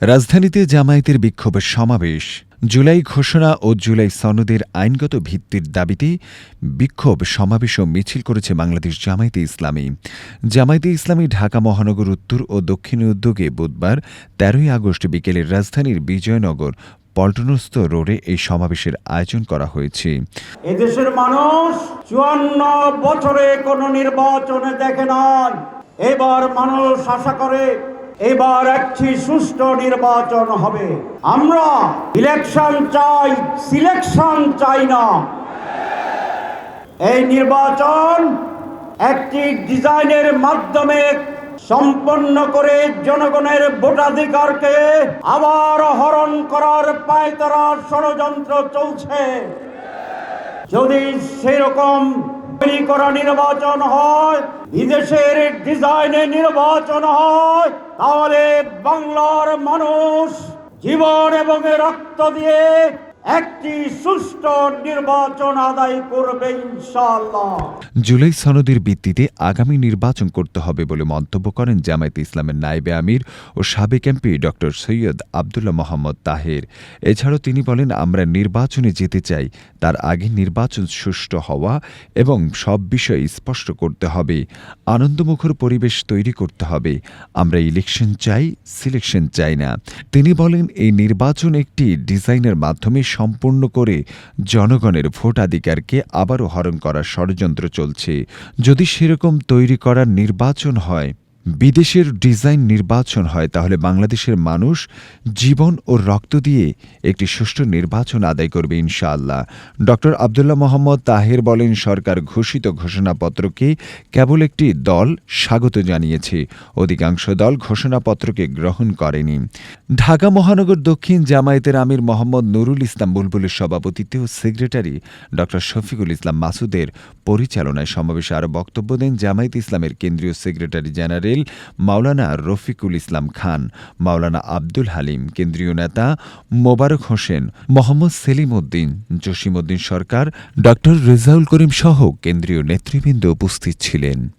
রাজধানীতে জামায়াতের বিক্ষোভের সমাবেশ। জুলাই ঘোষণা ও জুলাই সনদের আইনগত ভিত্তির দাবিতে বিক্ষোভ সমাবেশ ও মিছিল করেছে বাংলাদেশ জামায়াতে ইসলামী। জামায়াতে ইসলামী ঢাকা মহানগর উত্তর ও দক্ষিণে উদ্যোগে বুধবার ১৩ই আগস্ট বিকেলে রাজধানীর বিজয়নগর পল্টনস্থ রোডে এই সমাবেশের আয়োজন করা হয়েছে। এদেশের মানুষ ৫৪ বছরে কোনো নির্বাচনে দেখে নাই। এবার মানুষ আশা করে এবার একটি সুষ্ঠু নির্বাচন হবে। আমরা ইলেকশন চাই, সিলেকশন চাই না। এই নির্বাচন একটি ডিজাইনের মাধ্যমে সম্পন্ন করে জনগণের ভোটাধিকারকে আবার হরণ করার পায়তারা ষড়যন্ত্র চলছে। যদি সেরকম তৈরি করা নির্বাচন হয়, বিদেশের ডিজাইনে নির্বাচন হয়, তাহলে বাংলার মানুষ জীবন এবং রক্ত দিয়ে একটি সুষ্ঠু নির্বাচন আদায় করবে ইনশাআল্লাহ। জুলাই সনদের ভিত্তিতে আগামী নির্বাচন করতে হবে বলে মন্তব্য করেন জামায়াতে ইসলামের নায়েবে আমির ও সাবেক এমপি ড. সৈয়দ আবদুল্লাহ মোহাম্মদ তাহের। এছাড়াও তিনি বলেন, আমরা নির্বাচনে যেতে চাই, তার আগে নির্বাচন সুষ্ঠু হওয়া এবং সব বিষয় স্পষ্ট করতে হবে। আনন্দমুখর পরিবেশ তৈরি করতে হবে। আমরা ইলেকশন চাই, সিলেকশন চাই না। তিনি বলেন, এই নির্বাচন একটি ডিজাইনের মাধ্যমে সম্পূর্ণ করে জনগণের ভোটাধিকারকে আবারও হরণ করার ষড়যন্ত্র চলছে। যদি সেরকম তৈরি করার নির্বাচন হয়, বিদেশের ডিজাইন নির্বাচন হয়, তাহলে বাংলাদেশের মানুষ জীবন ও রক্ত দিয়ে একটি সুষ্ঠু নির্বাচন আদায় করবে ইনশাআল্লাহ। ড. আবদুল্লাহ মোহাম্মদ তাহের বলেন, সরকার ঘোষিত ঘোষণাপত্রকে কেবল একটি দল স্বাগত জানিয়েছে, অধিকাংশ দল ঘোষণাপত্রকে গ্রহণ করেনি। ঢাকা মহানগর দক্ষিণ জামায়াতের আমির মোহাম্মদ নুরুল ইসলাম বুলবুলের সভাপতিত্বে ও সেক্রেটারি ড. শফিকুল ইসলাম মাসুদের পরিচালনায় সমাবেশে আরও বক্তব্য দেন জামায়াত ইসলামের কেন্দ্রীয় সেক্রেটারি জেনারেল মাওলানা রফিকুল ইসলাম খান, মাওলানা আব্দুল হালিম, কেন্দ্রীয় নেতা মোবারক হোসেন, মোহাম্মদ সেলিম উদ্দিন, জসিম উদ্দিন সরকার, ড. রেজাউল করিম সহ কেন্দ্রীয় নেতৃবৃন্দ উপস্থিত ছিলেন।